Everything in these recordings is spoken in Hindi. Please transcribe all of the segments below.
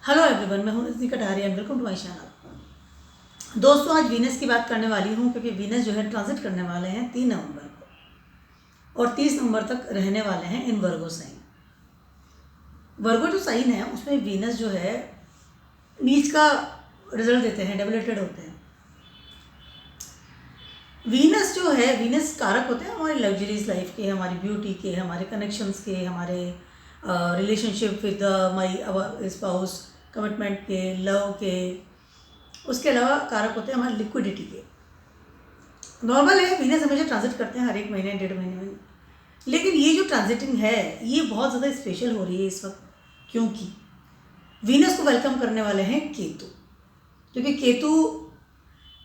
हेलो एवरीवन, मैं हूं Rajni Kataria and welcome to my channel. दोस्तों, आज वीनस की बात करने वाली हूं क्योंकि वीनस जो है ट्रांजिट करने वाले हैं 3 नवंबर को और 30 नवंबर तक रहने वाले हैं इन वर्गो साइन। वर्गो जो साइन है उसमें वीनस जो है नीच का रिजल्ट देते हैं, डेबिलिटेड होते हैं। वीनस जो है, वीनस कारक होते हैं हमारी लग्जरीज लाइफ के, हमारी ब्यूटी के, हमारे कनेक्शंस के, हमारे relationship with my spouse, commitment के, लव के। उसके अलावा कारक होते हैं हमारे लिक्विडिटी के। नॉर्मल है, वीनस हमेशा ट्रांजिट करते हैं हर एक महीने 1.5 महीने में, लेकिन ये जो ट्रांजिटिंग है ये बहुत ज़्यादा स्पेशल हो रही है इस वक्त, क्योंकि वीनस को वेलकम करने वाले हैं केतु। क्योंकि केतु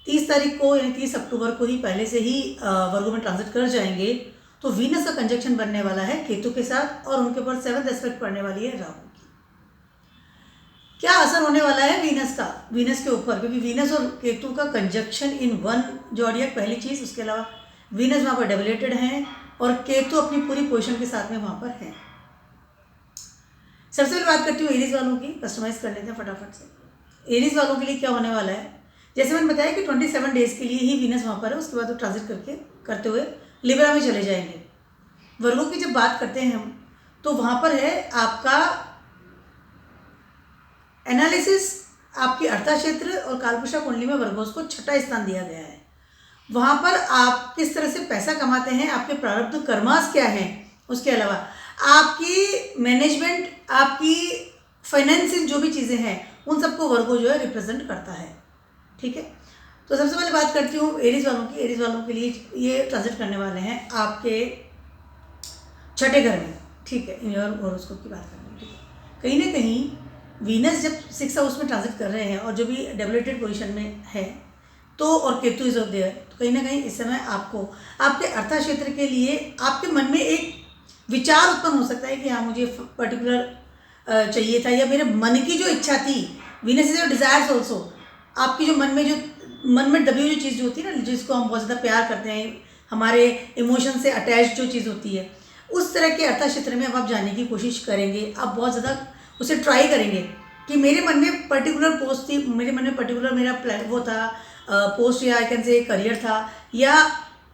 30 तारीख को यानी 30 अक्टूबर को ही पहले से ही वर्गो में ट्रांजिट कर जाएंगे, तो वीनस का कंजक्शन बनने वाला है केतु के साथ और उनके ऊपर 7th एस्पेक्ट पड़ने वाली है राहु की। क्या असर होने वाला है वीनस का, वीनस के ऊपर, क्योंकि वीनस और केतु का कंजक्शन इन वन जॉडियक पहली चीज़। उसके अलावा वीनस वहाँ पर डेबिलेटेड हैं और केतु अपनी पूरी पोजीशन के साथ में वहाँ पर है। सबसे पहले बात करती हूँ एरीज वालों की, कस्टमाइज कर लेते हैं फटाफट से। एरीज वालों के लिए क्या होने वाला है, जैसे मैंने बताया कि 27 डेज के लिए ही वीनस वहाँ पर है, उसके बाद वो ट्रांजिट करते हुए लिब्रा में चले जाएंगे। वर्गों की जब बात करते हैं हम, तो वहाँ पर है आपका एनालिसिस, आपकी अर्था क्षेत्र और कालपुरुषा कुंडली में वर्गों को 6ठा स्थान दिया गया है। वहाँ पर आप किस तरह से पैसा कमाते हैं, आपके प्रारब्ध कर्मास क्या हैं, उसके अलावा आपकी मैनेजमेंट, आपकी फाइनेंसिंग, जो भी चीज़ें हैं उन सबको वर्गो जो है रिप्रेजेंट करता है। ठीक है, तो सबसे पहले बात करती हूँ एरीज वालों की। एरीज वालों के लिए ये ट्रांजिट करने वाले हैं आपके 6ठे घर में। ठीक है, इन और हॉरोस्कोप की बात करें। ठीक है, कहीं ना कहीं वीनस जब 6th हाउस में ट्रांजिट कर रहे हैं और जो भी डेबिलेटेड पोजीशन में है, तो और केतु इज ऑफ देयर, तो कहीं ना कहीं इस समय आपको आपके अर्था क्षेत्र के लिए आपके मन में एक विचार उत्पन्न हो सकता है कि हाँ मुझे पर्टिकुलर चाहिए था, या मेरे मन की जो इच्छा थी। Venus is your desires also, आपकी जो मन में दबी हुई चीज़ जो होती है ना, जिसको हम बहुत ज़्यादा प्यार करते हैं, हमारे इमोशन से अटैच जो चीज़ होती है, उस तरह के अर्था क्षेत्र में अब आप जाने की कोशिश करेंगे। आप बहुत ज़्यादा उसे ट्राई करेंगे कि मेरे मन में पर्टिकुलर पोस्ट थी, मेरे मन में पर्टिकुलर मेरा प्लान वो था, पोस्ट या आई कैन से करियर था, या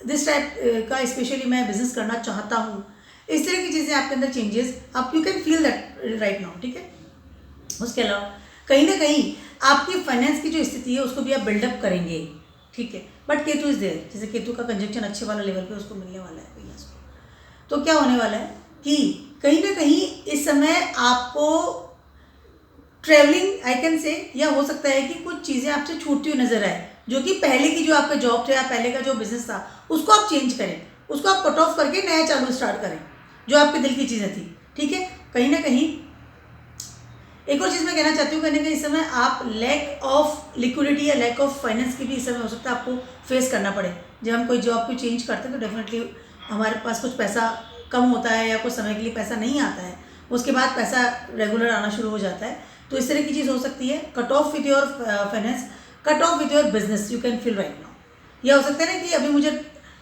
दिस टाइप का स्पेशली मैं बिजनेस करना चाहता हूँ। इस तरह की चीज़ें आपके अंदर चेंजेस आप you can feel that right now. ठीक है, उसके अलावा कहीं ना कहीं आपकी फाइनेंस की जो स्थिति है उसको भी आप बिल्डअप करेंगे। ठीक है, बट केतु इज देयर, जैसे केतु का कंजक्शन अच्छे वाला लेवल पे उसको मिलने वाला है वीनस को, तो क्या होने वाला है कि कहीं ना कहीं इस समय आपको ट्रैवलिंग आई कैन से, या हो सकता है कि कुछ चीज़ें आपसे छूटती हुई नजर आए, जो कि पहले की जो आपका जॉब था या पहले का जो बिजनेस था उसको आप चेंज करें, उसको आप कट ऑफ करके नया चालू स्टार्ट करें, जो आपके दिल की चीज़ें थी। ठीक है, कहीं ना कहीं एक और चीज़ मैं कहना चाहती हूँ, कहीं ना कहीं इस समय आप लैक ऑफ लिक्विडिटी या लैक ऑफ फाइनेंस की भी इस समय हो सकता है आपको फेस करना पड़े। जब हम कोई जॉब को चेंज करते हैं तो डेफिनेटली हमारे पास कुछ पैसा कम होता है या कुछ समय के लिए पैसा नहीं आता है, उसके बाद पैसा रेगुलर आना शुरू हो जाता है। तो इस तरह की चीज़ हो सकती है। Cut off with your finance, cut off with your business, you can feel right now. यह हो सकता है ना कि अभी मुझे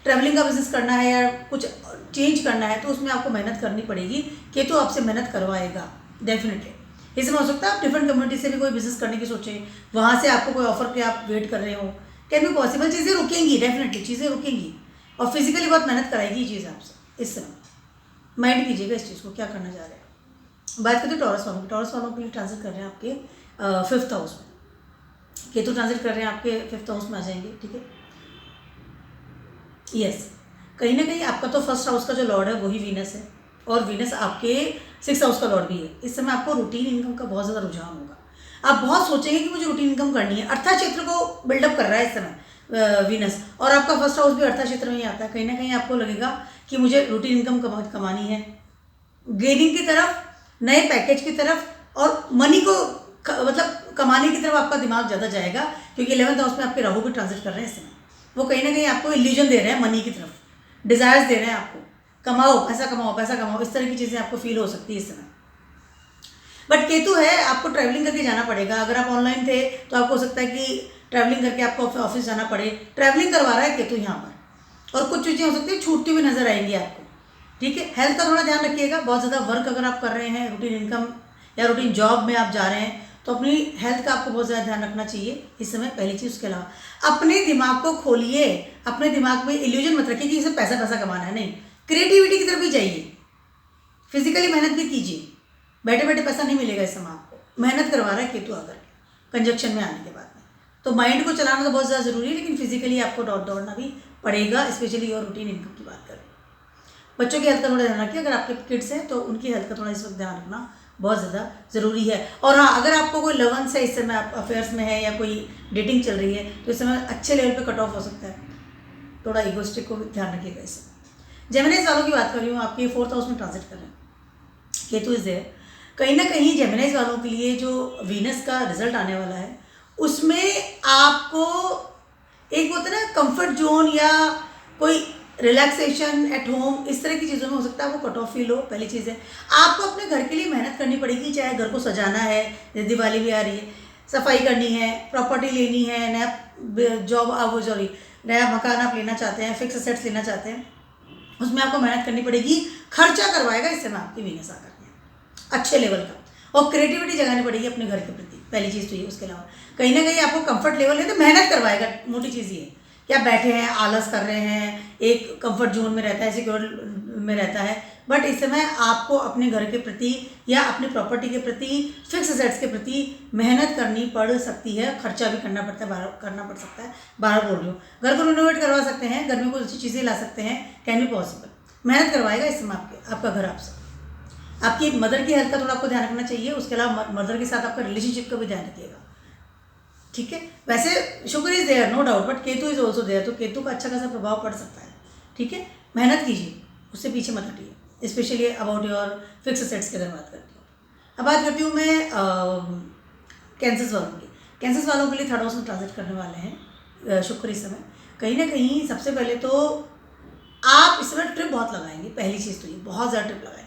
ट्रैवलिंग का बिजनेस करना है या कुछ चेंज करना है, तो उसमें आपको मेहनत करनी पड़ेगी। केतु आपसे मेहनत करवाएगा डेफिनेटली। इसमें हो सकता है आप डिफरेंट कम्युनिटी से भी कोई बिजनेस करने की सोचें, वहाँ से आपको कोई ऑफर के आप वेट कर रहे हो, कैन बी पॉसिबल। चीज़ें रुकेंगी, डेफिनेटली चीज़ें रुकेंगी और फिजिकली बहुत मेहनत कराएगी ये चीज़ आपसे। इस समय माइंड कीजिएगा इस चीज़ को, क्या करना चाह रहे हैं। बात करते हैं टॉरस वालों की। टॉरस वालों के लिए ट्रांजिट कर रहे हैं आपके 5th हाउस में। केतु ट्रांजिट कर रहे हैं आपके 5th हाउस में आ जाएंगे। ठीक है, यस, कहीं ना कहीं आपका तो 1st हाउस का जो लॉर्ड है वही वीनस है, और वीनस आपके 6th हाउस का लॉर्ड भी है। इस समय आपको रूटीन इनकम का बहुत ज़्यादा रुझान होगा। आप बहुत सोचेंगे कि मुझे रूटीन इनकम करनी है। अर्था क्षेत्र को बिल्डअप कर रहा है इस समय वीनस, और आपका 1st हाउस भी अर्था क्षेत्र में ही आता है। कहीं ना कहीं आपको लगेगा कि मुझे रूटीन इनकम कमानी है, गेनिंग की तरफ, नए पैकेज की तरफ, और मनी को मतलब कमाने की तरफ आपका दिमाग ज़्यादा जाएगा, क्योंकि 11th हाउस में आपके राहु भी ट्रांजिट कर रहे हैं इस समय। वो कहीं ना कहीं आपको इल्यूजन दे रहे हैं मनी की तरफ, डिज़ायर्स दे रहे हैं आपको, कमाओ पैसा कमाओ पैसा कमाओ, इस तरह की चीज़ें आपको फील हो सकती है इस समय। बट केतु है, आपको ट्रैवलिंग करके जाना पड़ेगा। अगर आप ऑनलाइन थे तो आपको हो सकता है कि ट्रैवलिंग करके आपको ऑफिस जाना पड़े। ट्रैवलिंग करवा रहा है केतु यहाँ पर, और कुछ चीज़ें हो सकती है छूटती हुई नजर आएंगी आपको। ठीक है, हेल्थ का थोड़ा ध्यान रखिएगा। बहुत ज़्यादा वर्क अगर आप कर रहे हैं, रूटीन इनकम या रूटीन जॉब में आप जा रहे हैं, तो अपनी हेल्थ का आपको बहुत ज़्यादा ध्यान रखना चाहिए इस समय, पहली चीज़। उसके अलावा अपने दिमाग को खोलिए, अपने दिमाग में इल्यूजन मत रखिए कि इसे पैसा पैसा कमाना है, नहीं, क्रिएटिविटी की तरफ भी जाइए, फिजिकली मेहनत भी कीजिए। बैठे बैठे पैसा नहीं मिलेगा इस समय आपको, मेहनत करवा रहा है केतु आकर कंजक्शन में आने के बाद में, तो माइंड को चलाना तो बहुत ज़्यादा ज़रूरी है, लेकिन फिजिकली आपको दौड़ना भी पड़ेगा, स्पेशली और रूटीन इनकम की बात करें। बच्चों की हेल्थ का थोड़ा ध्यान रखिए, अगर आपके किड्स हैं तो उनकी हेल्थ का थोड़ा इस वक्त ध्यान रखना बहुत ज़्यादा ज़रूरी है। और हाँ, अगर आपको कोई लवंस है इस समय, आप अफेयर्स में है या कोई डेटिंग चल रही है, तो इस समय अच्छे लेवल पे कट ऑफ हो सकता है, थोड़ा ईगोस्टिक को भी ध्यान रखिएगा इस समय। जेमिनीज वालों की बात कर रही हूँ, आपके 4th हाउस में ट्रांजिट कर रहे हैं केतु इज देयर। कहीं ना कहीं जेमिनीज वालों के लिए जो वीनस का रिजल्ट आने वाला है उसमें आपको एक होता है ना कंफर्ट जोन या कोई रिलैक्सेशन एट होम, इस तरह की चीज़ों में हो सकता है आपको कट ऑफ फील हो। पहली चीज़ है, आपको अपने घर के लिए मेहनत करनी पड़ेगी, चाहे घर को सजाना है, दिवाली भी आ रही है, सफाई करनी है, प्रॉपर्टी लेनी है, नया जॉब वो सॉरी नया मकान आप लेना चाहते हैं, फिक्स सेट्स लेना चाहते हैं, उसमें आपको मेहनत करनी पड़ेगी, खर्चा करवाएगा इस समय आपकी वीनस आकर के अच्छे लेवल का, और क्रिएटिविटी जगानी पड़ेगी अपने घर के प्रति, पहली चीज़ तो ये। उसके अलावा कहीं ना कहीं आपको कंफर्ट लेवल है तो मेहनत करवाएगा, मोटी चीज़ ये कि आप बैठे हैं, आलस कर रहे हैं, एक कंफर्ट जोन में रहता है, सिक्योर में रहता है, बट इस समय आपको अपने घर के प्रति या अपनी प्रॉपर्टी के प्रति, फिक्स एसेट्स के प्रति मेहनत करनी पड़ सकती है, खर्चा भी करना पड़ता है, करना पड़ सकता है। बार बोल रही हूँ, घर को रिनोवेट करवा सकते हैं, घर में कुछ अच्छी चीज़ें ला सकते हैं, कैन बी पॉसिबल। मेहनत करवाएगा इस समय आपका घर आपसे। आपकी मदर की हेल्थ का थोड़ा आपको ध्यान रखना चाहिए। उसके अलावा मदर के साथ आपका रिलेशनशिप का भी ध्यान रखिएगा, ठीक है। वैसे Shukra is there no doubt, but Ketu is also there, तो केतु का अच्छा खासा प्रभाव पड़ सकता है, ठीक है। मेहनत कीजिए, उससे पीछे मत हटिए, specially about your fix assets की अगर बात करती हूँ। अब बात करती हूँ मैं कैंसर्स वालों की। कैंसर्स वालों के लिए 3rd हाउस में ट्रांजिट करने वाले हैं शुक्र इस समय। कहीं ना कहीं सबसे पहले तो आप इस समय ट्रिप बहुत लगाएंगे, पहली चीज़ तो ये, बहुत ज़्यादा ट्रिप लगाएंगे,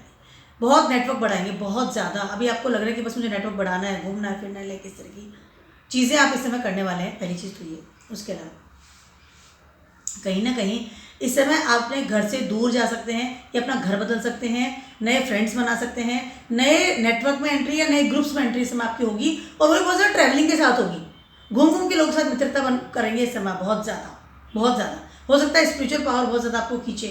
बहुत नेटवर्क बढ़ाएंगे, बहुत ज़्यादा। अभी आपको लग रहा है कि बस मुझे नेटवर्क बढ़ाना है, घूमना है, फिरना है, लाइक इस तरह की चीज़ें आप इस समय करने वाले हैं, पहली चीज़ तो ये। उसके अलावा कहीं ना कहीं इस समय आप अपने घर से दूर जा सकते हैं या अपना घर बदल सकते हैं, नए फ्रेंड्स बना सकते हैं, नए नेटवर्क में एंट्री या नए ग्रुप्स में एंट्री इस समय आपकी होगी, और वो बहुत ज़्यादा ट्रैवलिंग के साथ होगी, घूम घूम के लोगों के साथ मित्रता करेंगे इस समय, बहुत ज़्यादा हो सकता है स्पिरिचुअल पावर बहुत ज़्यादा आपको खींचे,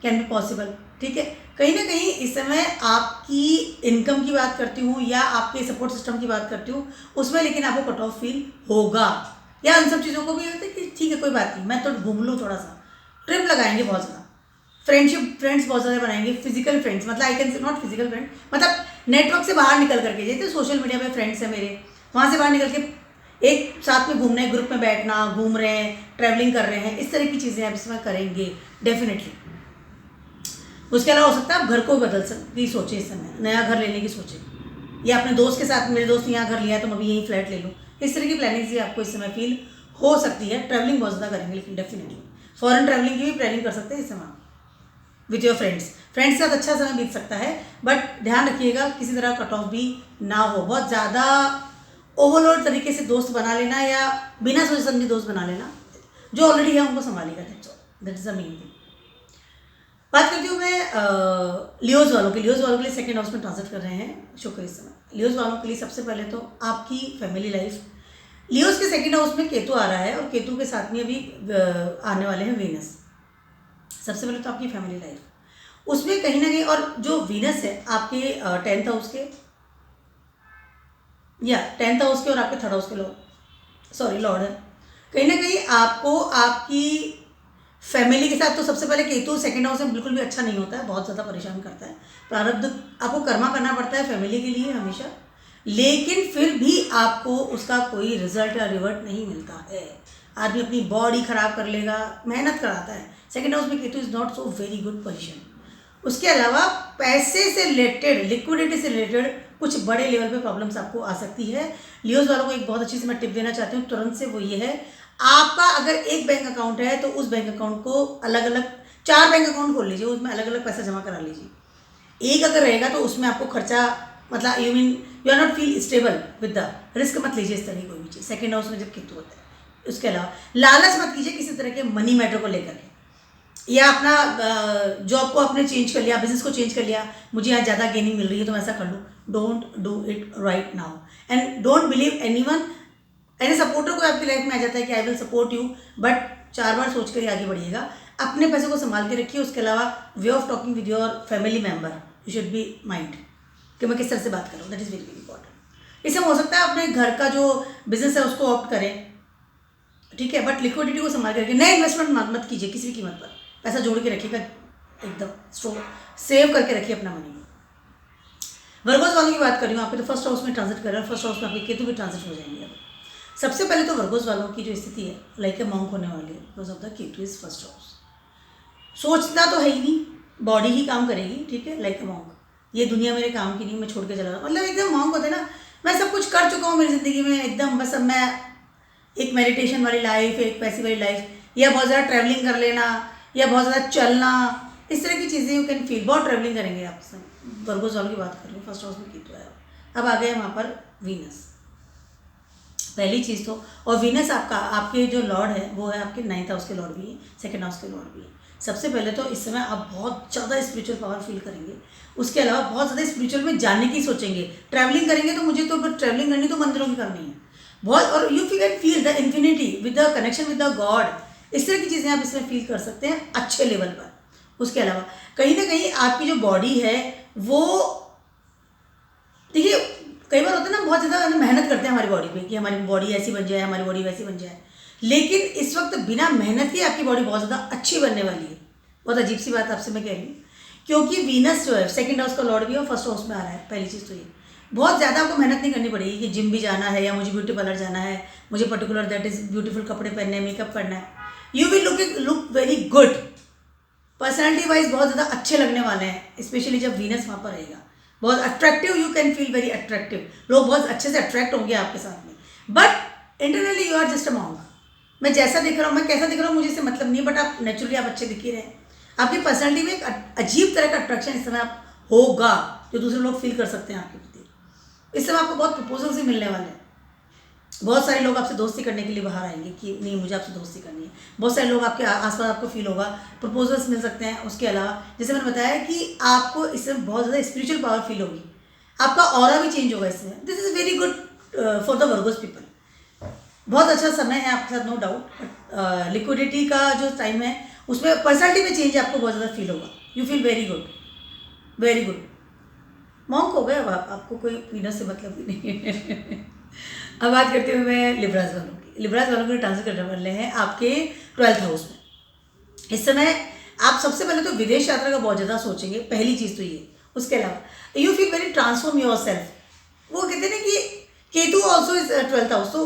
कैन बी पॉसिबल, ठीक है। कहीं ना कहीं इस समय आपकी इनकम की बात करती हूँ या आपके सपोर्ट सिस्टम की बात करती हूँ उसमें, लेकिन आपको कट ऑफ फील होगा, या उन सब चीज़ों को भी होता है कि ठीक है कोई बात नहीं, मैं तो घूम लूँ, थोड़ा सा ट्रिप लगाएंगे, बहुत ज़्यादा फ्रेंड्स बहुत ज़्यादा बनाएंगे, फिजिकल फ्रेंड्स, मतलब I can say not physical friend, मतलब नेटवर्क से बाहर निकल करके, जैसे सोशल मीडिया पे फ्रेंड्स हैं मेरे, वहाँ से बाहर निकल के एक साथ में घूमना है, ग्रुप में बैठना, घूम रहे हैं, ट्रैवलिंग कर रहे हैं, इस तरह की चीज़ें आप इसमें करेंगे डेफिनेटली। उसके अलावा हो सकता है आप घर को बदल सकती सोचें इस समय, नया घर लेने की सोचें, या अपने दोस्त के साथ, मेरे दोस्त ने यहाँ घर लिया है तो मैं भी यहीं फ्लैट ले लूँ, इस तरह की प्लानिंग से आपको इस समय फील हो सकती है। ट्रैवलिंग बहुत ज़्यादा करेंगे, लेकिन डेफिनेटली फॉरेन ट्रैवलिंग की भी प्लानिंग कर सकते हैं इस समय विथ योर फ्रेंड्स के साथ अच्छा समय बीत सकता है, बट ध्यान रखिएगा किसी तरह कट ऑफ भी ना हो, बहुत ज़्यादा ओवरलोड तरीके से दोस्त बना लेना या बिना सोचे समझे दोस्त बना लेना, जो ऑलरेडी है उनको संभालेगा, that is the main thing. बात करती हूँ मैं लियोज वालों के लिए 2nd हाउस में ट्रांजिट कर रहे हैं शुक्र इस समय। लियोज वालों के लिए सबसे पहले तो आपकी फैमिली लाइफ, लियोज के 2nd हाउस में केतु आ रहा है और केतु के साथ में अभी आने वाले हैं वीनस। सबसे पहले तो आपकी फैमिली लाइफ, उसमें कहीं ना कहीं, और जो वीनस है आपके 10th हाउस के या 10th हाउस के और आपके 3rd हाउस के लॉर्ड है, कहीं ना कहीं आपको आपकी फैमिली के साथ, तो सबसे पहले केतु 2nd हाउस में बिल्कुल भी अच्छा नहीं होता है, बहुत ज़्यादा परेशान करता है, प्रारब्ध आपको कर्मा करना पड़ता है फैमिली के लिए हमेशा, लेकिन फिर भी आपको उसका कोई रिजल्ट या रिवर्ट नहीं मिलता है। आदमी अपनी बॉडी खराब कर लेगा, मेहनत कराता है। 2nd हाउस में Ketu is not so very good position. उसके अलावा पैसे से रिलेटेड, लिक्विडिटी से रिलेटेड कुछ बड़े लेवल पे प्रॉब्लम्स आपको आ सकती है। लियोज वालों को एक बहुत अच्छी सी मैं टिप देना चाहती हूँ तुरंत से, वो ये है, आपका अगर एक बैंक अकाउंट है तो उस बैंक अकाउंट को अलग अलग 4 बैंक अकाउंट खोल लीजिए, उसमें अलग अलग पैसा जमा करा लीजिए। एक अगर रहेगा तो उसमें आपको खर्चा, मतलब you are not feel stable with the risk, मत लीजिए इस तरह की कोई भी चीज़ 2nd हाउस में जब केतु होता है। उसके अलावा लालच मत कीजिए किसी तरह के मनी मैटर को लेकर के, या अपना जॉब को आपने चेंज कर लिया, बिजनेस को चेंज कर लिया, मुझे यहाँ ज़्यादा गेनिंग मिल रही है तो मैं ऐसा कर लूँ, don't do it right now and don't believe anyone. Any supporter को आपकी लाइफ में आ जाता है कि I will support you, but 4 बार सोच कर ही आगे बढ़िएगा। अपने पैसे को संभाल के रखिए। उसके अलावा way of talking with your family member, you should be mind कि मैं किस तरह से बात कर रहा हूँ, that is very very important. इससे हो सकता है अपने घर का जो बिजनेस है उसको ऑप्ट करें, ठीक है, बट लिक्विडिटी को संभाल के रखिए। नए इन्वेस्टमेंट मत कीजिए किसी भी कीमत पर, पैसा जोड़ के रखिएगा एकदम स्ट्रॉन्ग, सेव करके रखिए अपना मनी। वर्गोस वालों की बात कर रही हूँ, आपके तो फर्स्ट हाउस में ट्रांजिट कर रहा है, फर्स्ट हाउस में आपके केतु भी ट्रांजिट हो जाएंगे। अब सबसे पहले तो वर्गोस वालों की जो स्थिति है लाइक ए मॉन्क होने वाली है, because of the Ketu is first house. सोचना तो है ही नहीं, बॉडी ही काम करेगी, ठीक है, लाइक ए मॉन्क। ये दुनिया मेरे काम की नहीं, मैं छोड़ के चला रहा हूँ, मतलब एकदम मॉन्क होते ना, मैं सब कुछ कर चुका हूँ मेरी ज़िंदगी में एकदम, बस अब मैं एक मेडिटेशन वाली लाइफ, एक पैसी वाली लाइफ, या बहुत ज़्यादा ट्रैवलिंग कर लेना, या बहुत ज़्यादा चलना, इस तरह की चीज़ें यू कैन फील। बहुत ट्रैवलिंग करेंगे आप सब। वर्गोस वालों की बात कर रही हूँ, फर्स्ट हाउस में केतु है। अब आ गए वहाँ पर वीनस, पहली चीज़ तो, और वीनस आपके जो लॉर्ड है वो है आपके 9th हाउस के लॉर्ड भी है, 2nd हाउस के लॉर्ड भी है। सबसे पहले तो इस समय आप बहुत ज़्यादा स्पिरिचुअल पावर फील करेंगे। उसके अलावा बहुत ज़्यादा स्पिरिचुअल में जानने की सोचेंगे। ट्रैवलिंग करेंगे तो मुझे तो ट्रैवलिंग करनी तो मंदिरों की करनी है बहुत, और you can feel the infinity with the connection with the God. इस तरह की चीज़ें आप इसमें फील कर सकते हैं अच्छे लेवल पर। उसके अलावा कहीं ना कहीं आपकी जो बॉडी है वो, देखिए कई बार होता है ना, बहुत ज़्यादा मेहनत करते हैं हमारी बॉडी पे कि हमारी बॉडी ऐसी बन जाए, हमारी बॉडी वैसी बन जाए, लेकिन इस वक्त बिना मेहनत के आपकी बॉडी बहुत ज़्यादा अच्छी बनने वाली है। बहुत अजीब सी बात आपसे मैं कह रही हूँ, क्योंकि वीनस जो है 2nd हाउस का लॉर्ड भी है और फर्स्ट हाउस में आ रहा है। पहली चीज़ तो ये, बहुत ज़्यादा आपको मेहनत नहीं करनी पड़ेगी कि जिम भी जाना है या मुझे ब्यूटी पार्लर जाना है, मुझे पर्टिकुलर दैट इज़ ब्यूटीफुल कपड़े पहनने हैं, मेकअप करना है। You will look very good, personality wise बहुत ज़्यादा अच्छे लगने वाले हैं, स्पेशली जब वीनस वहाँ पर रहेगा। बहुत attractive, you can feel very attractive, लोग बहुत अच्छे से अट्रैक्ट होंगे आपके साथ में। But internally you are just a monk. मैं जैसा दिख रहा हूँ, मैं कैसा दिख रहा हूँ मुझे इससे मतलब नहीं है, बट आप नेचुरली आप अच्छे दिख ही रहे हैं। आपकी पर्सनैलिटी में एक अजीब तरह का अट्रैक्शन इस समय आप होगा जो दूसरे लोग फील कर सकते हैं आपके प्रति। इस समय आपको बहुत प्रपोजल्स ही मिलने वाले हैं। बहुत सारे लोग आपसे दोस्ती करने के लिए बाहर आएंगे कि नहीं मुझे आपसे दोस्ती करनी है। बहुत सारे लोग आपके आसपास आपको फील होगा, प्रपोजल्स मिल सकते हैं। उसके अलावा जैसे मैंने बताया कि आपको इसमें बहुत ज़्यादा स्पिरिचुअल पावर फील होगी, आपका ऑरा भी चेंज होगा इसमें। This is very good for the Virgo's people. बहुत अच्छा समय है आपके साथ, नो डाउट। लिक्विडिटी का जो टाइम है उसमें पर्सनैलिटी में चेंज आपको बहुत ज़्यादा फील होगा। You feel very good, very good. Monk हो गए अब आपको कोई वीनस से मतलब भी नहीं है। अब बात करते हुए मैं लिब्रास वालों की। लिब्रास वालों के ट्रांसफर करने वाले हैं आपके 12th हाउस में। इस समय आप सबसे पहले तो विदेश यात्रा का बहुत ज़्यादा सोचेंगे, पहली चीज़ तो ये। उसके अलावा you feel very transform your self. वो कहते हैं ना कि Ketu also is 12th house, तो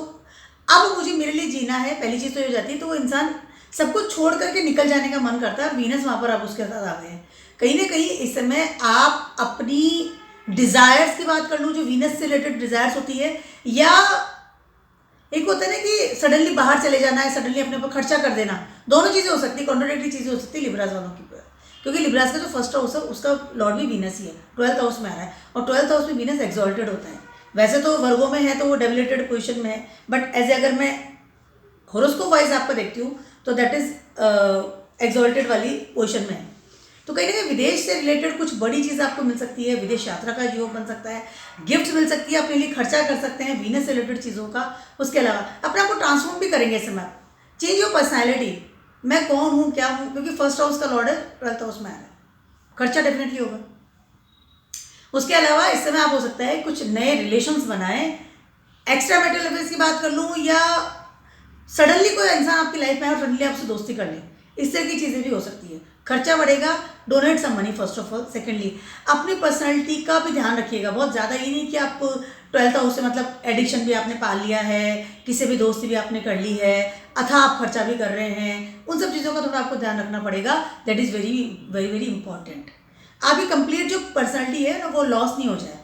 अब मुझे मेरे लिए जीना है, पहली चीज़ तो ये हो जाती है। तो वो इंसान सब कुछ छोड़ करके निकल जाने का मन करता है। वीनस वहाँ पर आप उसके साथ आ गए हैं। कहीं ना कहीं इस समय आप अपनी डिज़ायर्स की बात कर लूँ, जो वीनस से रिलेटेड डिज़ायर्स होती है, या एक होता है ना कि सडनली बाहर चले जाना है, सडनली अपने ऊपर खर्चा कर देना, दोनों चीज़ें हो सकती है, कॉन्ट्रोडिक्टरी चीज़ें हो सकती है लिब्रास वालों की। क्योंकि लिब्रास का जो फर्स्ट हाउस है उसका लॉर्ड भी वीनस ही है, 12th हाउस में आ रहा है, और 12th हाउस में वीनस एक्सॉल्टेड होता है। वैसे तो वर्गो में है तो वो डेबिलिटेड पोजिशन में है, बट एज अगर मैं होरोस्कोप वाइज आपको देखती हूँ तो दैट इज एक्सॉल्टेड वाली पोजिशन में है। तो कहीं ना कहीं विदेश से रिलेटेड कुछ बड़ी चीज़ आपको मिल सकती है, विदेश यात्रा का योग बन सकता है, गिफ्ट मिल सकती है, अपने लिए खर्चा कर सकते हैं वीनस से रिलेटेड चीज़ों का। उसके अलावा अपने आप को ट्रांसफॉर्म भी करेंगे इस समय, चेंज योर पर्सनैलिटी, मैं कौन हूँ क्या हूँ, क्योंकि फर्स्ट हाउस का लॉर्ड है 12th हाउस में आ रहा है, खर्चा डेफिनेटली होगा। उसके अलावा इस समय आप हो सकता है कुछ नए रिलेशंस बनाएं, एक्स्ट्रा मैरिटल अफेयर्स की बात कर लूँ, या सडनली कोई इंसान आपकी लाइफ में आए और सडनली आपसे दोस्ती कर ले, इस तरह की चीज़ें भी हो सकती है। खर्चा बढ़ेगा, donate some money first of all. Secondly अपनी पर्सनैलिटी का भी ध्यान रखिएगा, बहुत ज़्यादा ये नहीं कि आप 12th हाउस से मतलब एडिक्शन भी आपने पाल लिया है, किसी भी दोस्ती भी आपने कर ली है, अथा आप खर्चा भी कर रहे हैं, उन सब चीज़ों का थोड़ा आपको ध्यान रखना पड़ेगा। That is very very very important. आपकी कंप्लीट जो पर्सनैलिटी है ना वो लॉस नहीं हो जाए,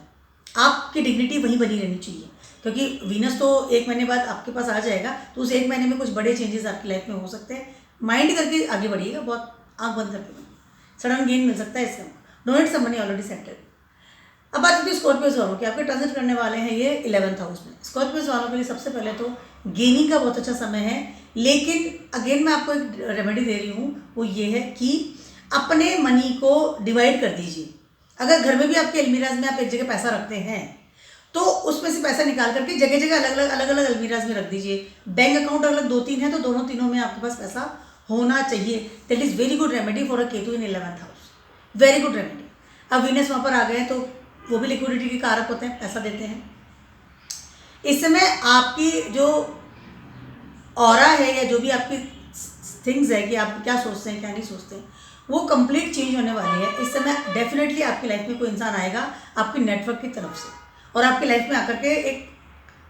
आपकी डिग्निटी वहीं बनी रहनी चाहिए, क्योंकि वीनस तो 1 महीने बाद आपके पास आ जाएगा, तो उस 1 महीने में कुछ बड़े चेंजेस आपकी लाइफ में हो सकते हैं। माइंड करके आगे बढ़िएगा, बहुत आँख बंद करके, सडन गेन मिल सकता है इसका। Donate some money already settled. अब बात करते हैं स्कॉर्पियोज वालों की। आपके ट्रांजिट करने वाले हैं ये 11th हाउस में। स्कॉर्पियोज वालों के लिए सबसे पहले तो गेनिंग का बहुत अच्छा समय है, लेकिन अगेन मैं आपको एक रेमेडी दे रही हूँ, वो ये है कि अपने मनी को डिवाइड कर दीजिए। अगर घर में भी आपके अलमीराज में आप एक जगह पैसा रखते हैं तो उसमें से पैसा निकाल करके जगह जगह अलग अलग अलमीराज में रख दीजिए। बैंक अकाउंट अगर 2-3 है तो दोनों तीनों में आपके पास पैसा होना चाहिए। That is very good remedy for a Ketu in 11th house, very good remedy. अब वीनस वहाँ पर आ गए तो वो भी लिक्विडिटी के कारक होते हैं, पैसा देते हैं। इस समय आपकी जो ऑरा है या जो भी आपकी थिंग्स है कि आप क्या सोचते हैं क्या नहीं सोचते हैं, वो कंप्लीट चेंज होने वाली है। इस समय डेफिनेटली आपकी लाइफ में कोई इंसान आएगा आपकी नेटवर्क की तरफ से और आपकी लाइफ में आकर के एक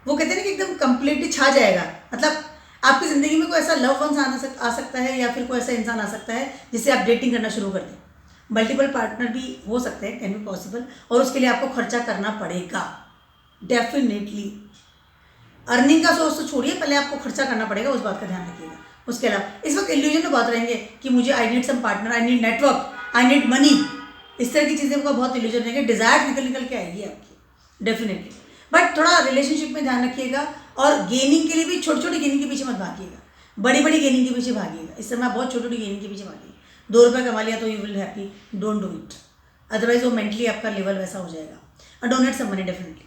वो कहते हैं ना कि एकदम कंप्लीटली छा जाएगा। मतलब आपकी ज़िंदगी में कोई ऐसा लव वंस आ सकता है या फिर कोई ऐसा इंसान आ सकता है जिससे आप डेटिंग करना शुरू कर दें। मल्टीपल पार्टनर भी हो सकते हैं, कैन बी पॉसिबल, और उसके लिए आपको खर्चा करना पड़ेगा डेफिनेटली। अर्निंग का सोर्स तो छोड़िए, पहले आपको खर्चा करना पड़ेगा, उस बात का ध्यान रखिएगा। उसके अलावा इस वक्त इल्यूजन में बहुत रहेंगे कि मुझे I need some partner, I need network, I need money, इस तरह की चीज़ें का बहुत इल्यूजन रहेंगे। डिज़ायर निकल के आएगी आपकी डेफिनेटली, बट थोड़ा रिलेशनशिप में ध्यान रखिएगा। और गेनिंग के लिए भी छोटी छोटी गेनिंग के पीछे मत भागिएगा, बड़ी बड़ी गेनिंग के पीछे भागिएगा। इस समय आप बहुत छोटी छोटी गेनिंग के पीछे भागिएगा। 2 रुपये कमा लिया तो you will happy, don't do it, otherwise वो मेंटली आपका लेवल वैसा हो जाएगा। और donate some money definitely,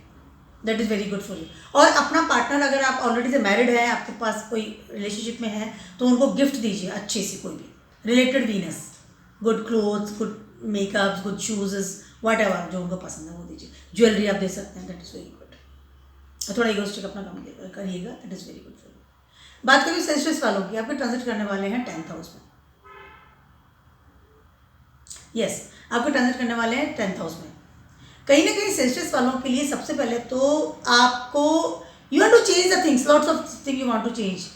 that is very good for you. और अपना पार्टनर अगर आप ऑलरेडी से मैरिड है, आपके पास कोई रिलेशनशिप में है, तो उनको गिफ्ट दीजिए अच्छे से, कोई भी related Venus, good clothes, good makeups, good shoes, what ever जो उनको पसंद है वो दीजिए। ज्वेलरी आप दे सकते हैं, दैट इज़ वेरी गुड। थोड़ा इगोस्टिक अपना काम करिएगा, that is very good for you. बात करिए सेंसिटिव वालों की, आपके ट्रांजिट करने वाले हैं 10th हाउस में। यस, आपको ट्रांजिट करने वाले हैं 10th हाउस में। कहीं ना कहीं सेंसिटिव वालों के लिए सबसे पहले तो आपको you want to change the things, lots of thing you want to change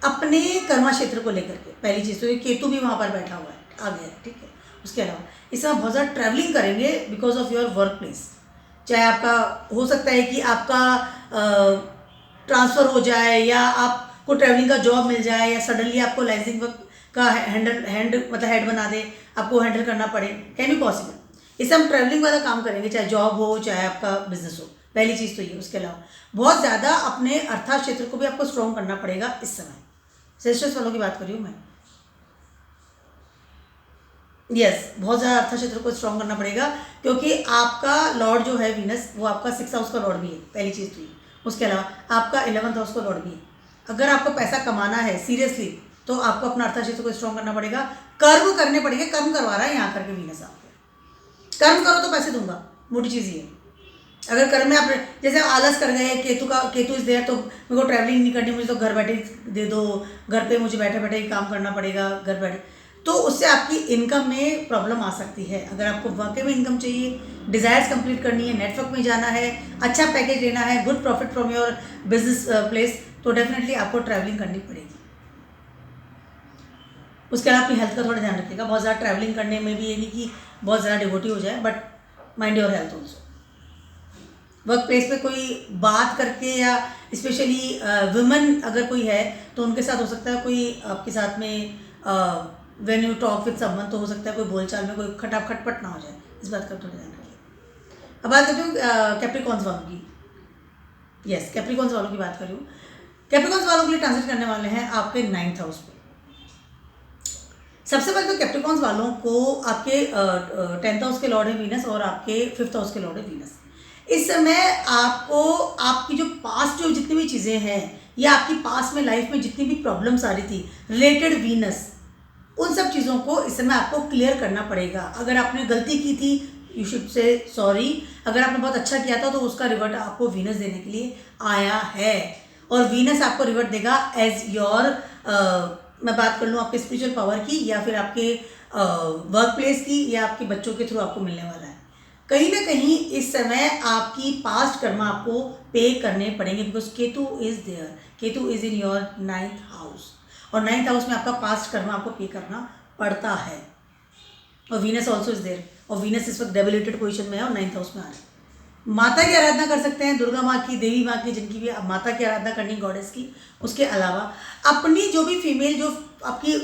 अपने कर्मा क्षेत्र को लेकर के। पहली चीज़ तो ये केतु भी वहाँ पर बैठा हुआ है, आ गया है, ठीक है। उसके अलावा इस समय बहुत ज़्यादा ट्रैवलिंग करेंगे because of your work place. चाहे आपका हो सकता है कि आपका ट्रांसफ़र हो जाए या आपको ट्रैवलिंग का जॉब मिल जाए या सडनली आपको लाइसेंसिंग वर्क का मतलब हेड बना दे, आपको हैंडल करना पड़े, कैन बी पॉसिबल। इससे हम ट्रैवलिंग वाला काम करेंगे, चाहे जॉब हो चाहे आपका बिजनेस हो। पहली चीज़ तो ये। उसके अलावा बहुत ज़्यादा अपने अर्थात क्षेत्र को भी आपको स्ट्रॉन्ग करना पड़ेगा इस समय। सेल्सियस वालों की बात कर रही हूँ मैं। यस, बहुत ज़्यादा अर्थात क्षेत्र को स्ट्रॉन्ग करना पड़ेगा क्योंकि आपका लॉर्ड जो है वीनस, वो आपका 6th हाउस का लॉर्ड भी है, पहली चीज़ तो ये। उसके अलावा आपका 11th हाउस का लॉर्ड भी है। अगर आपको पैसा कमाना है सीरियसली तो आपको अपना अर्थात क्षेत्र को स्ट्रॉन्ग करना पड़ेगा, कर्म करने पड़ेंगे। कर्म करवा रहा है यहाँ करके वीनस आपको। कर्म करो तो पैसे दूंगा, मोटी चीज़ ये। अगर कर्म में आप जैसे आलस कर गए, केतु इस देर तो मेरे को ट्रैवलिंग नहीं करनी, मुझे तो घर बैठे दे दो, घर पे मुझे बैठे बैठे काम करना पड़ेगा घर बैठे, तो उससे आपकी इनकम में प्रॉब्लम आ सकती है। अगर आपको वाकई में इनकम चाहिए, डिज़ायर्स कंप्लीट करनी है, नेटवर्क में जाना है, अच्छा पैकेज लेना है, good profit from your business place, तो डेफिनेटली आपको ट्रैवलिंग करनी पड़ेगी। उसके अलावा अपनी हेल्थ का थोड़ा ध्यान रखिएगा। बहुत ज़्यादा ट्रैवलिंग करने में भी ये नहीं कि बहुत ज़्यादा डिवोटी हो जाए, but mind your health also. Work place पे कोई बात करके या स्पेशली वुमेन अगर कोई है तो उनके साथ हो सकता है कोई आपके साथ में when you talk with someone, तो हो सकता है कोई बोलचाल में कोई खटपट ना हो जाए, इस बात का थोड़ा ध्यान रखिए। अब बात करती हूँ कैप्रिकॉन्स वालों की। यस, कैप्रिकॉन्स वालों की बात कर रही हूँ। कैप्रिकॉन्स वालों के लिए ट्रांजिट करने वाले हैं आपके 9th हाउस पे। सबसे पहले तो कैप्रिकॉन्स वालों को आपके 10th हाउस के लॉर्ड है वीनस और आपके 5th हाउस के लॉर्ड है वीनस। इस समय आपको आपकी जो पास्ट जो जितनी भी चीज़ें हैं या आपकी पास्ट में लाइफ में जितनी भी प्रॉब्लम्स आ रही थी रिलेटेड वीनस, उन सब चीज़ों को इस समय आपको क्लियर करना पड़ेगा। अगर आपने गलती की थी यू शुड से सॉरी। अगर आपने बहुत अच्छा किया था तो उसका रिवर्ट आपको वीनस देने के लिए आया है और वीनस आपको रिवर्ट देगा एज योर मैं बात कर लूँ आपके स्पिरिचुअल पावर की या फिर आपके वर्क प्लेस की या आपके बच्चों के थ्रू आपको मिलने वाला है। कहीं ना कहीं इस समय आपकी पास्ट कर्मा आपको पे करने पड़ेंगे because Ketu is there, Ketu is in your 9th house और 9th हाउस में आपका पास्ट कर्मा आपको पे करना पड़ता है। और वीनस ऑल्सो इज देयर और वीनस इस वक्त डेबिलिटेड पोजिशन में है और 9th हाउस में आ रहा है। माता की आराधना कर सकते हैं, दुर्गा माँ की, देवी माँ की, जिनकी भी माता की आराधना करनी गॉडेस की। उसके अलावा अपनी जो भी फीमेल जो आपकी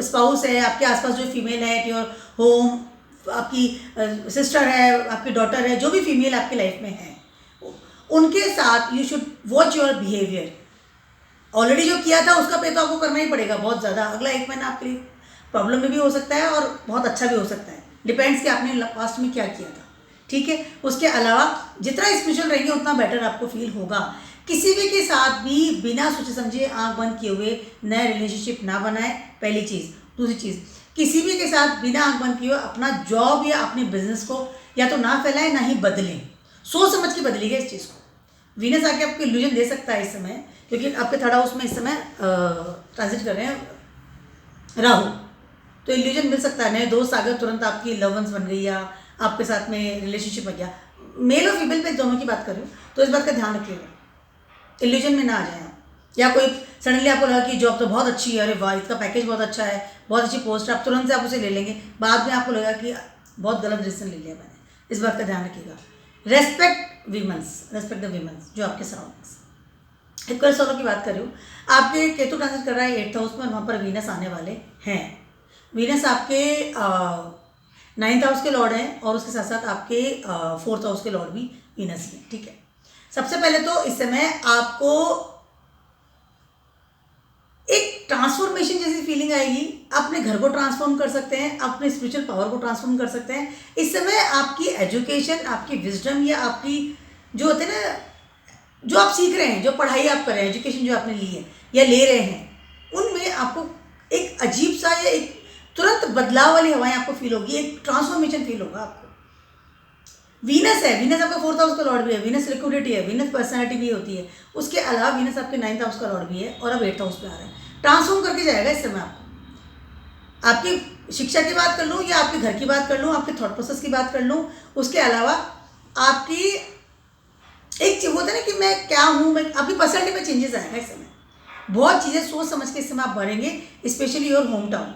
स्पाउस है, आपके आसपास जो फीमेल है एट योर होम, आपकी सिस्टर है, आपकी डॉटर है, जो भी फीमेल आपकी लाइफ में है, उनके साथ you should watch your behaviour. Already जो किया था उसका पे तो आपको करना ही पड़ेगा बहुत ज़्यादा। अगला 1 महीना आपके लिए प्रॉब्लम में भी हो सकता है और बहुत अच्छा भी हो सकता है, डिपेंड्स कि आपने पास्ट में क्या किया था। ठीक है। उसके अलावा जितना स्पिरिचुअल रहेंगे उतना बेटर आपको फील होगा। किसी भी के साथ भी बिना सोचे समझे आंख बंद किए हुए नया रिलेशनशिप ना बनाए, पहली चीज़। दूसरी चीज़, किसी भी के साथ बिना आंख बंद किए हुए अपना जॉब या अपने बिजनेस को या तो ना फैलाएं ना ही बदलें। सोच समझ के बदलिएगा इस चीज़ को। वीनस आके आपको इल्यूजन दे सकता है इस समय, क्योंकि आपके थर्ड हाउस में इस समय ट्रांजिट कर रहे हैं राहु, तो इल्यूजन मिल सकता है। नए दोस्त आ गए, तुरंत आपकी लव वंस बन गई या आपके साथ में रिलेशनशिप बन गया। मेल और फीमेल पे दोनों की बात कर रही हूँ, तो इस बात का ध्यान रखिएगा, इल्यूजन में ना आ जाए आप। या कोई सडनली आपको लगा कि जॉब तो बहुत अच्छी है, अरे वाह इसका पैकेज बहुत अच्छा है, बहुत अच्छी पोस्ट है, आप तुरंत से आप उसे ले लेंगे, बाद में आपको लगा कि बहुत गलत डिसीजन ले लिया मैंने। इस बात का ध्यान रखिएगा। Respect women's, respect the women's जो आपके सराउंडिंग्स। एक्वेरियस वालों की बात कर रही हूँ, आपके केतु ट्रांजिट कर रहा है 8th हाउस में, वहाँ पर वीनस आने वाले हैं। वीनस आपके 9th हाउस के लॉर्ड हैं और उसके साथ साथ आपके 4th हाउस के लॉर्ड भी वीनस हैं, ठीक है। सबसे पहले तो इस समय आपको एक ट्रांसफॉर्मेशन जैसी फीलिंग आएगी। अपने घर को ट्रांसफॉर्म कर सकते हैं, अपने स्पिरिचुअल पावर को ट्रांसफॉर्म कर सकते हैं। इस समय आपकी एजुकेशन, आपकी विजडम या आपकी जो होते हैं ना, जो आप सीख रहे हैं, जो पढ़ाई आप कर रहे हैं, एजुकेशन जो आपने ली है या ले रहे हैं, उनमें आपको एक अजीब सा या एक तुरंत बदलाव वाली हवाएं आपको फील होगी, एक ट्रांसफॉर्मेशन फील होगा आपको। वीनस है, वीनस आपका 4th हाउस का लॉर्ड भी है, वीनस लिक्विडिटी है, वीनस पर्सनैलिटी भी होती है। उसके अलावा वीनस आपके 9th हाउस का लॉर्ड भी है और अब 8th हाउस पे आ रहा है, ट्रांसफॉर्म करके जाएगा इस समय आपको। आपकी शिक्षा की बात कर लूँ या आपके घर की बात कर लूँ, आपके थॉट प्रोसेस की बात कर लूँ, उसके अलावा आपकी एक चीज होता है ना कि मैं क्या हूँ, मैं आपकी पर्सनैलिटी में चेंजेस आएगा इस समय। बहुत चीज़ें सोच समझ के इस समय आप बढ़ेंगे, स्पेशली योर होम टाउन।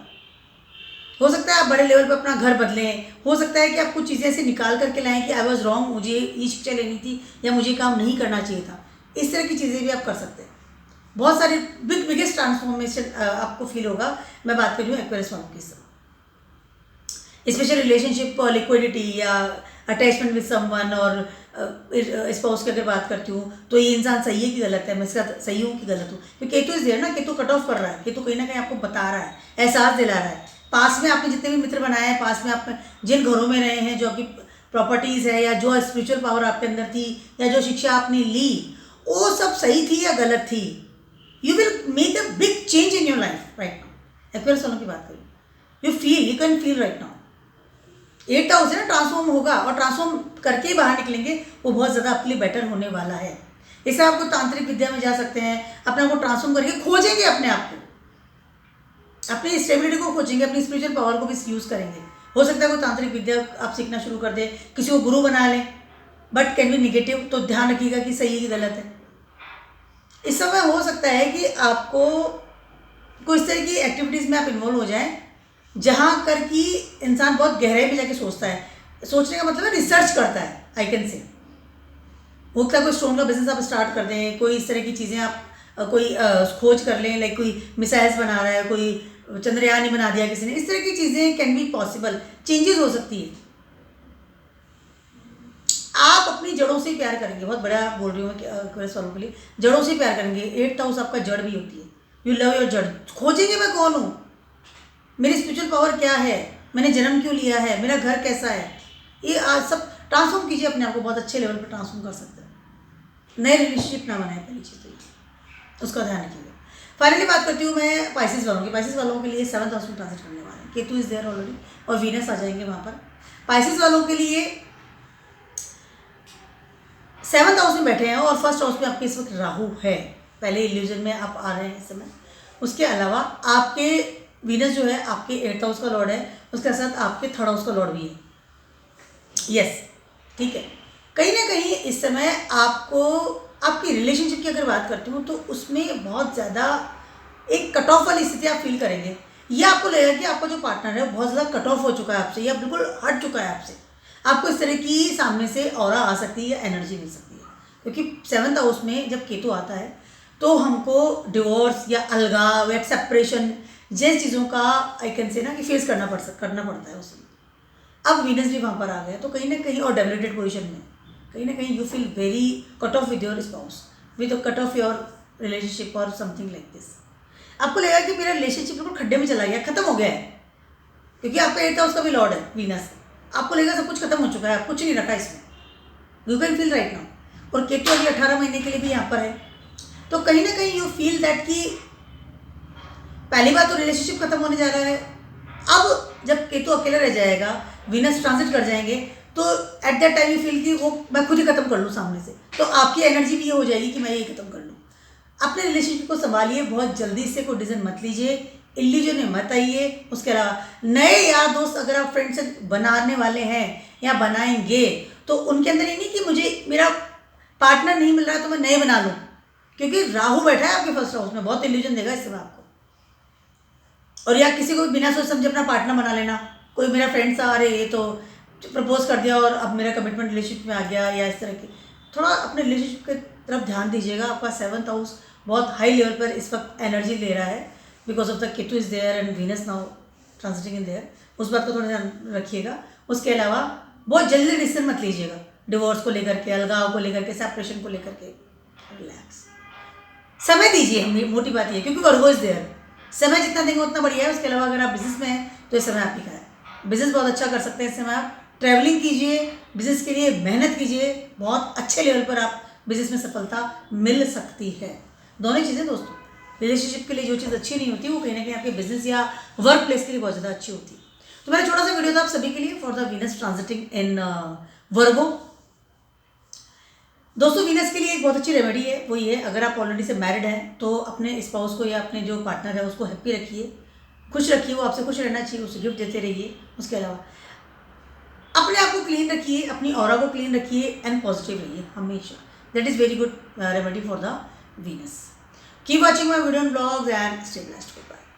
हो सकता है आप बड़े लेवल पर अपना घर बदलें, हो सकता है कि आप कुछ चीज़ें ऐसे निकाल करके लाएं कि आई वॉज रॉन्ग, मुझे ये शिक्षा लेनी थी या मुझे काम नहीं करना चाहिए था। इस तरह की चीज़ें भी आप कर सकते हैं। बहुत सारे बिगेस्ट ट्रांसफॉर्मेशन आपको फील होगा। मैं बात कर रही हूँ एक्वेरियस वालों की, स्पेशल रिलेशनशिप, लिक्विडिटी या अटैचमेंट विद समवन और स्पाउस की अगर बात करती हूँ तो ये इंसान सही है कि गलत है, मैं इसका सही हूँ कि गलत हूँ। क्योंकि केतु इज देयर ना, केतु कट ऑफ कर रहा है, केतु कहीं ना कहीं आपको बता रहा है, एहसास दिला रहा है। पास में आपने जितने भी मित्र बनाए हैं, पास में आप जिन घरों में रहे हैं, जो आपकी प्रॉपर्टीज़ है या जो स्पिरिचुअल पावर आपके अंदर थी या जो शिक्षा आपने ली, वो सब सही थी या गलत थी। You will make a big change in your life right now. Aquarius वालों की बात करें, you can feel right now. 8th house है ना, ट्रांसफॉर्म होगा और ट्रांसफॉर्म करके ही बाहर निकलेंगे, वो बहुत ज़्यादा आपके लिए बेटर होने वाला है। इससे आपको तांत्रिक विद्या में जा सकते हैं, अपने आप को ट्रांसफॉर्म करके खोजेंगे, अपने आप को, अपनी स्टेबिलिटी को खोजेंगे, अपनी स्पिरिचुअल पावर को भी यूज़ करेंगे। हो सकता है कोई तांत्रिक विद्या आप सीखना शुरू कर दे, किसी को गुरु बना लें, बट कैन बी निगेटिव, तो ध्यान रखिएगा कि सही है कि गलत है। इस समय हो सकता है कि आपको कोई इस तरह की एक्टिविटीज़ में आप इन्वॉल्व हो जाएं जहाँ कर कि इंसान बहुत गहराई में जाके सोचता है। सोचने का मतलब है रिसर्च करता है, आई कैन से। हो सकता है कोई स्टोन का बिजनेस आप स्टार्ट कर दें, कोई इस तरह की चीज़ें आप कोई खोज कर लें, लाइक कोई मिसाइल्स बना रहा है, कोई चंद्रयान ही बना दिया किसी ने, इस तरह की चीज़ें कैन बी पॉसिबल, चेंजेस हो सकती है। आप अपनी जड़ों से प्यार करेंगे, बहुत बड़ा बोल रही हूँ मैं एक्वेरियस वालों के लिए, जड़ों से प्यार करेंगे। 8th हाउस आपका जड़ भी होती है, यू लव योर जड़। खोजेंगे मैं कौन हूँ, मेरी स्पिरिचुअल पावर क्या है, मैंने जन्म क्यों लिया है, मेरा घर कैसा है, ये आज सब ट्रांसफॉर्म कीजिए अपने आप को, बहुत अच्छे लेवल पर ट्रांसफॉर्म कर सकते हैं। नए रिलेशनशिप ना बनाए, पहली चीज़ तो ये, उसका ध्यान रखिएगा। फाइनली बात करती हूँ मैं पाइसेस वालों की। पाइसेस वालों के लिए 7th हाउस में ट्रांजिट करने वाले हैं, केतु इज देयर ऑलरेडी और वीनस आ जाएंगे वहाँ पर। पाइसेस वालों के लिए 7th हाउस में बैठे हैं और 1st हाउस में आपके इस वक्त राहु है, पहले इल्यूजन में आप आ रहे हैं इस समय। उसके अलावा आपके वीनस जो है आपके 8th हाउस का लॉर्ड है, उसके साथ आपके 3rd हाउस का लॉर्ड भी है। यस, ठीक है। कहीं ना कहीं इस समय आपको आपकी रिलेशनशिप की अगर बात करती हूँ तो उसमें बहुत ज़्यादा एक कट ऑफ वाली स्थिति आप फील करेंगे, या आपको लगेगा कि आपका जो पार्टनर है वो बहुत ज़्यादा कट ऑफ हो चुका है आपसे या बिल्कुल हट चुका है आपसे। आपको इस तरह की सामने से ऑरा आ सकती है या एनर्जी मिल सकती है, क्योंकि 7th हाउस में जब केतु आता है तो हमको डिवोर्स या अलगाव या सेपरेशन जैसी चीज़ों का आई कैन से ना कि फेस करना पड़ता है उसमें। अब वीनस भी वहाँ पर आ गया, तो कहीं ना कहीं और डेवलप्ड पोजीशन में कहीं ना कहीं you feel very cut off with your spouse, with cut off your relationship और समथिंग लाइक दिस। आपको लगेगा कि मेरा रिलेशनशिप बिल्कुल खड्डे में चला गया, खत्म हो गया है, क्योंकि आपका 8th हाउस का भी लॉर्ड है वीनस, आपको लगेगा सब कुछ खत्म हो चुका है, कुछ नहीं रखा इसमें, you can feel right now. और केतु अभी 18 महीने के लिए भी यहाँ पर है, तो कहीं ना कहीं यू फील दैट कि पहली बार तो रिलेशनशिप खत्म होने जा रहा है। अब जब केतु अकेला रह जाएगा, वीनस ट्रांजिट कर जाएंगे, तो at that time you feel कि वो मैं खुद ही खत्म कर लूँ सामने से, तो आपकी एनर्जी भी ये हो जाएगी कि मैं ये खत्म कर लूँ। अपने रिलेशनशिप को संभालिए, बहुत जल्दी से कोई डिसीजन मत लीजिए, इल्यूजन में मत आइए। उसके अलावा नए यार दोस्त अगर आप फ्रेंड से बनाने वाले हैं या बनाएंगे, तो उनके अंदर ये नहीं कि मुझे मेरा पार्टनर नहीं मिल रहा है तो मैं नए बना लूँ, क्योंकि राहु बैठा है आपके फर्स्ट हाउस में, बहुत इल्यूजन देगा इस समय आपको। और या किसी को बिना सोच समझे अपना पार्टनर बना लेना, कोई मेरा फ्रेंड सा अरे ये तो प्रपोज कर दिया और अब मेरा कमिटमेंट रिलेशनशिप में आ गया, या इस तरह की। थोड़ा अपने रिलेशनशिप की तरफ ध्यान दीजिएगा। आपका 7th हाउस बहुत हाई लेवल पर इस वक्त एनर्जी ले रहा है, because of the Ketu is there and Venus now transiting in there, उस बात का थोड़ा ध्यान रखिएगा। उसके अलावा बहुत जल्दी डिसीजन मत लीजिएगा, डिवोर्स को लेकर के, अलगाव को लेकर के, सेपरेशन को लेकर के। रिलैक्स, समय दीजिए, हम मोटी बात ये, क्योंकि वर्गो इज देयर, समय जितना देंगे उतना बढ़िया है। उसके अलावा अगर आप बिजनेस में हैं तो इस समय आपकी का है, बिजनेस बहुत अच्छा कर सकते हैं इस समय आप। ट्रैवलिंग कीजिए, बिजनेस के लिए मेहनत कीजिए, बहुत अच्छे लेवल पर आप बिजनेस में सफलता मिल सकती है। दोनों चीज़ें दोस्तों, रिलेशनशिप के लिए जो चीज़ अच्छी नहीं होती वो कहीं ना कहीं आपके बिजनेस या वर्क प्लेस के लिए बहुत ज़्यादा अच्छी होती है। तो मेरा छोटा सा वीडियो था आप सभी के लिए फॉर द वीनस ट्रांजिटिंग इन वर्गो। दोस्तों वीनस के लिए एक बहुत अच्छी रेमेडी है, वो ये है, अगर आप ऑलरेडी से मैरिड हैं तो अपने स्पाउस को या अपने जो पार्टनर है उसको हैप्पी रखिए, खुश रखिए, वो आपसे खुश रहना चाहिए, उसे गिफ्ट देते रहिए। उसके अलावा अपने आप को क्लीन रखिए, अपनी ऑरा को क्लीन रखिए एंड पॉजिटिव रहिए हमेशा। That is very good remedy for the Venus. Keep watching my video and blogs and stay blessed. Good bye.